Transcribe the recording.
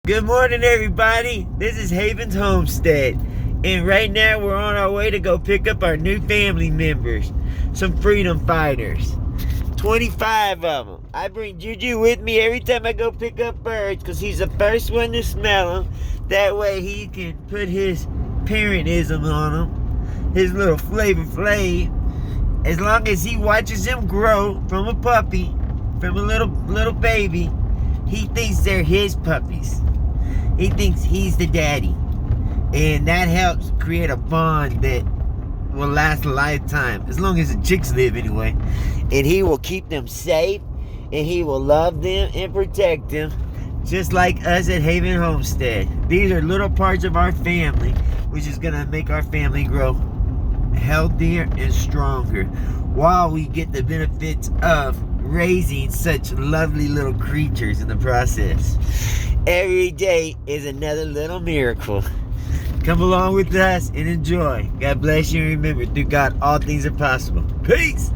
Good morning, everybody. This is Haven's Homestead, and right now we're on our way to go pick up our new family members, some freedom fighters. 25 of them. I bring Juju with me every time I go pick up birds because he's the first one to smell them. That way he can put his parentism on them, his little Flavor Flav. As long as he watches them grow from a puppy, from a little baby, he thinks they're his puppies. He thinks he's the daddy. And that helps create a bond that will last a lifetime. As long as the chicks live anyway. And he will keep them safe. And he will love them and protect them. Just like us at Haven Homestead. These are little parts of our family. Which is going to make our family grow healthier and stronger. While we get the benefits of raising such lovely little creatures in the process. Every day is another little miracle. Come along with us and enjoy. God bless you, and remember, through God all things are possible. Peace.